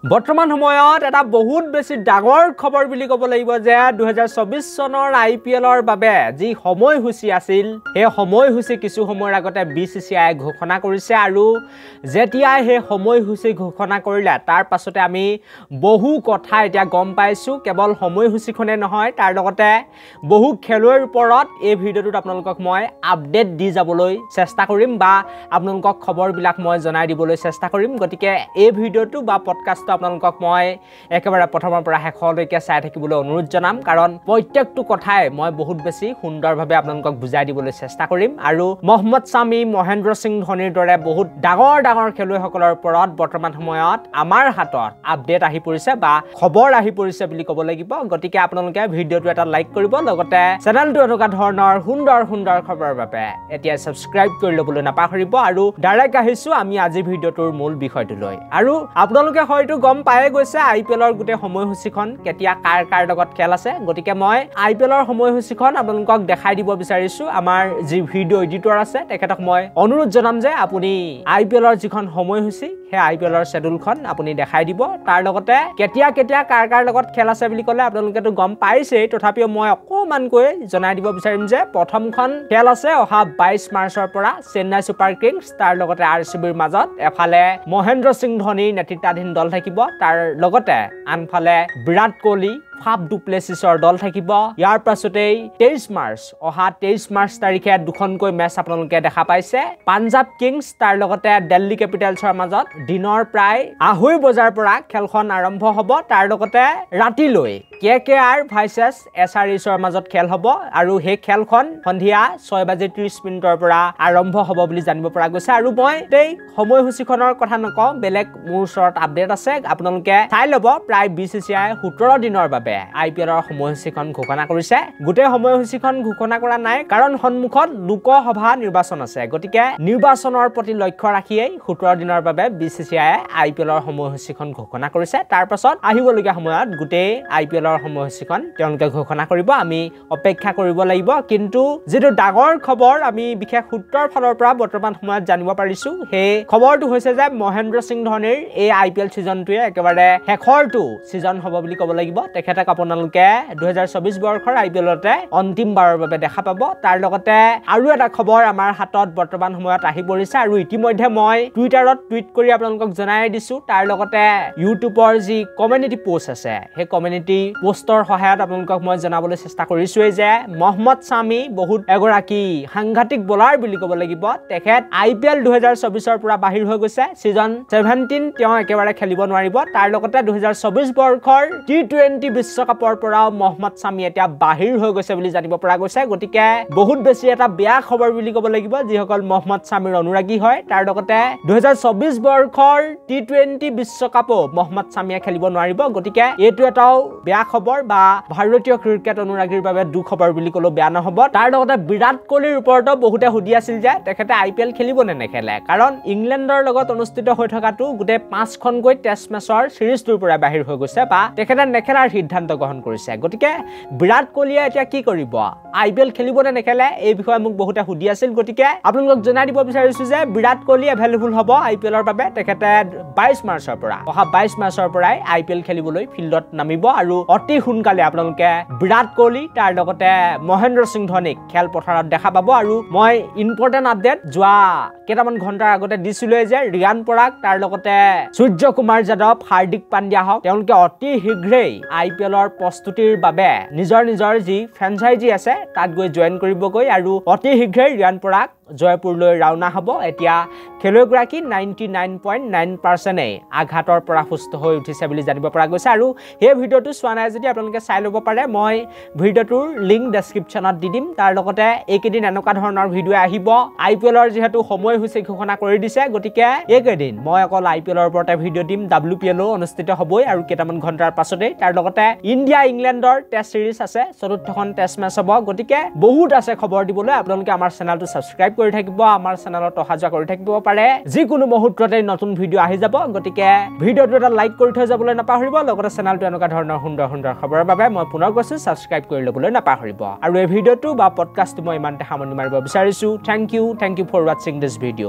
বৰ্তমান সময়ত এটা বহুত বেছি ডাঙৰ খবৰ বুলি ক'ব লাগিব যে 2024 চনৰ IPLৰ বাবে যি সময়সূচী আছিল সেই সময়সূচী কিছু সময়ৰ আগতে BCCI ঘোষণা কৰিছে আৰু যেতিয়া সেই সময়সূচী ঘোষণা কৰিলে তাৰ পাছতে আমি বহু কথা এতিয়া গম পাইছো কেৱল সময়সূচীখনে নহয় তাৰ লগতে বহু খেলুৱৈৰ ওপৰত এই ভিডিঅ'টোত আপোনালোকক মই আপডেট দি যাবলৈ চেষ্টা কৰিম বা আপোনালোকক খবৰবিলাক মই জনাই দিবলৈ চেষ্টা কৰিম গতিকে এই ভিডিঅ'টো বা পডকাষ্ট আপোনালোকক মই একেবাৰে প্ৰথমৰ পৰা শেষলৈকে চাই থাকিবলৈ অনুৰোধ জনাম কাৰণ প্ৰত্যেকটো কথাই মই বহুত বেছি সুন্দৰভাৱে আপোনালোকক বুজাই দিবলৈ চেষ্টা কৰিম আৰু মহম্মদ শামী মহেন্দ্ৰ সিং ধোনিৰ দৰে বহুত ডাঙৰ খেলুৱৈসকলৰ ওপৰত বৰ্তমান সময়ত আমাৰ হাতত আপডেট আহি পৰিছে বা খবৰ আহি পৰিছে বুলি ক'ব লাগিব গতিকে আপোনালোকে ভিডিঅ'টো এটা লাইক কৰিব লগতে চেনেলটো এনেকুৱা ধৰণৰ সুন্দৰ খবৰৰ বাবে এতিয়া সাবস্ক্ৰাইব কৰি ল'বলৈ নাপাহৰিব আৰু ডাইৰেক্ট আহিছো আমি আজি ভিডিঅ'টোৰ মূল বিষয়টো লৈ আৰু আপোনালোকে হয়তো গম পায়ে গৈছে IPLৰ গোটেই সময়সূচীখন কেতিয়া কাৰ লগত খেল আছে গতিকে মই IPLৰ সময়সূচীখন আপোনালোকক দেখাই দিব বিচাৰিছো আমাৰ যি ভিডিঅ' এডিটৰ আছে তেখেতক মই অনুৰোধ জনাম যে আপুনি IPLৰ যিখন সময়সূচী সেই IPLৰ শেডুলখন আপুনি দেখাই দিব তাৰ লগতে কেতিয়া কাৰ লগত খেল আছে বুলি ক'লে আপোনালোকেতো গম পাইছেই তথাপিও মই অকমানকৈ জনাই দিব বিচাৰিম যে প্ৰথমখন খেল আছে অহা 22 মাৰ্চৰ পৰা চেন্নাই ছুপাৰ কিংছ তাৰ লগতে RCBৰ মাজত এফালে মহেন্দ্ৰ সিং ধোনিৰ নেতৃত্বাধীন দল থাকিব তাৰ লগতে আনফালে বিৰাট কোহলি ফাফ ডু প্লেছিছৰ দল থাকিব ইয়াৰ পাছতেই 23 মাৰ্চ অহা 23 মাৰ্চ তাৰিখে দুখনকৈ মেচ আপোনালোকে দেখা পাইছে পাঞ্জাব কিংছ তাৰ লগতে দিল্লী কেপিটেলছৰ মাজত দিনৰ প্ৰায় 2:30 বজাৰ পৰা খেলখন আৰম্ভ হ'ব তাৰ লগতে ৰাতিলৈ KKR ভাৰ্চেছ SRHৰ মাজত খেল হ'ব আৰু সেই খেলখন সন্ধিয়া 6:30 পৰা আৰম্ভ হ'ব বুলি জানিব পৰা গৈছে আৰু মই এই সময়সূচীখনৰ কথা নকওঁ বেলেগ মোৰ ওচৰত আপডেট আছে আপোনালোকে চাই ল'ব প্ৰায় BCCI 17 দিনৰ বাবে IPLৰ সময়সূচীখন ঘোষণা কৰিছে গোটেই সময়সূচীখন ঘোষণা কৰা নাই কাৰণ সন্মুখত লোকসভা নিৰ্বাচন আছে গতিকে নিৰ্বাচনৰ প্ৰতি লক্ষ্য ৰাখিয়েই 17 দিনৰ বাবে BCCI IPLৰ সময়সূচীখন ঘোষণা কৰিছে তাৰ পাছত আহিবলগীয়া সময়ত গোটেই IPLৰ সময়সূচীখন তেওঁলোকে ঘোষণা কৰিব আমি অপেক্ষা কৰিব লাগিব কিন্তু যেটো ডাঙৰ খবৰ আমি বিশেষ সূত্ৰৰ ফালৰ পৰা বৰ্তমান সময়ত জানিব পাৰিছো সেই খবৰটো হৈছে যে মহেন্দ্ৰ সিং ধোনিৰ এই IPL সিজনটোৱে একেবাৰে শেষৰটো সিজন হ'ব বুলি ক'ব লাগিব তেখেতক আপোনালোকে 2024 বৰ্ষৰ IPLতে অন্তিমবাৰৰ বাবে দেখা পাব তাৰ লগতে আৰু এটা খবৰ আমাৰ হাতত বৰ্তমান সময়ত আহি পৰিছে আৰু ইতিমধ্যে মই টুইটাৰত টুইট কৰি আপোনালোকক জনাই দিছো তাৰ লগতে ইউটিউবৰ যি কমিউনিটি পোষ্ট আছে সেই কমিউনিটি পোষ্টৰ সহায়ত আপোনালোকক মই জনাবলৈ চেষ্টা কৰিছোই যে মহম্মদ শামী বহুত এগৰাকী সাংঘাতিক বলাৰ বুলি ক'ব লাগিব তেখেত IPL 2024ৰ পৰা বাহিৰ হৈ গৈছে সিজন 17 তেওঁ একেবাৰে খেলিব নোৱাৰিব তাৰ লগতে 2024 বৰ্ষৰ T20 বিশ্বকাপৰ পৰা মহম্মদ শামী এতিয়া বাহিৰ হৈ গৈছে বুলি জানিব পৰা গৈছে গতিকে বহুত বেছি এটা বেয়া খবৰ বুলি ক'ব লাগিব যিসকল মহম্মদ শামীৰ অনুৰাগী হয় তাৰ লগতে 2024 বৰ্ষৰ T20 বিশ্বকাপো মহম্মদ শামীয়ে খেলিব নোৱাৰিব গতিকে এইটো এটাও বেয়া খবৰ বা ভাৰতীয় ক্ৰিকেট অনুৰাগীৰ বাবে দুখ খবৰ বুলি ক'লে বেয়া নহব তাৰ লগতে বিৰাট কোহলিৰ ওপৰতো বহুতে সুধি আছিল যে তেখেতে IPL খেলিব নে নেখেলে কাৰণ ইংলেণ্ডৰ লগত অনুষ্ঠিত হৈ থকাটো গোটেই 5খনকৈ টেষ্ট মেচৰ সিৰিজটোৰ পৰা বাহিৰ হৈ গৈছে বা তেখেতে নেখেলাৰ সিদ্ধান্ত গ্ৰহণ কৰিছে গতিকে বিৰাট কোহলিয়ে এতিয়া কি কৰিব IPL খেলিব নে নেখেলে এই বিষয়ে মোক বহুতে সুধি আছিল গতিকে আপোনালোকক জনাই দিব বিচাৰিছো যে বিৰাট কোহলি এভেইলেবল হ'ব IPLৰ বাবে তেখেতে 22 মাৰ্চৰ পৰা অহা 22 মাৰ্চৰ পৰাই IPL খেলিবলৈ ফিল্ডত নামিব আৰু অতি সোনকালে আপোনালোকে বিৰাট কোহলি তাৰ লগতে মহেন্দ্ৰ সিং ধোনিক খেল পথাৰত দেখা পাব আৰু মই ইম্পৰ্টেন্ট আপডেট যোৱা কেইটামান ঘণ্টাৰ আগতে দিছিলো যে ৰিয়ান পৰাগ তাৰ লগতে সূৰ্য কুমাৰ যাদৱ হাৰ্দিক পাণ্ডিয়া হওক তেওঁলোকে অতি শীঘ্ৰেই IPLৰ প্ৰস্তুতিৰ বাবে নিজৰ যি ফ্ৰেঞ্চাইজি আছে তাত গৈ জয়েন কৰিবগৈ আৰু অতি শীঘ্ৰেই ৰিয়ান পৰাগ জয়পুৰলৈ ৰাওনা হ'ব এতিয়া খেলুৱৈগৰাকী 99.9% আঘাতৰ পৰা সুস্থ হৈ উঠিছে বুলি জানিব পৰা গৈছে আৰু এই ভিডিঅ'টো চোৱা নাই যদি আপোনালোকে চাই ল'ব পাৰে মই ভিডিঅ'টোৰ লিংক ডেছক্ৰিপশ্যনত দি দিম তাৰ লগতে এইকেইদিন এনেকুৱা ধৰণৰ ভিডিঅ' আহিব IPLৰ যিহেতু সময়সূচী ঘোষণা কৰি দিছে গতিকে এইকেইদিন মই অকল IPLৰ ওপৰতে ভিডিঅ' দিম WPL অনুষ্ঠিত হ'বই আৰু কেইটামান ঘণ্টাৰ পাছতেই তাৰ লগতে ইণ্ডিয়া ইংলেণ্ডৰ টেষ্ট সিৰিজ আছে চতুৰ্থখন টেষ্ট মেচ হ'ব গতিকে বহুত আছে খবৰ দিবলৈ আপোনালোকে আমাৰ চেনেলটো সাবস্ক্ৰাইব কৰি থাকিব আমাৰ চেনেলত অহাযোৱা কৰি থাকিব পাৰে যিকোনো মুহূৰ্ততে নতুন ভিডিঅ' আহি যাব গতিকে ভিডিঅ'টো এটা লাইক কৰি থৈ যাবলৈ নাপাহৰিব লগতে চেনেলটো এনেকুৱা ধৰণৰ সুন্দৰ খবৰৰ বাবে মই পুনৰ কৈছো সাবস্ক্ৰাইব কৰি ল'বলৈ নাপাহৰিব আৰু এই ভিডিঅ'টো বা পডকাষ্টটো মই ইমানতে সামৰণি মাৰিব বিচাৰিছো থ্যাংক ইউ ফৰ ওৱাচিং দিস ভিডিঅ'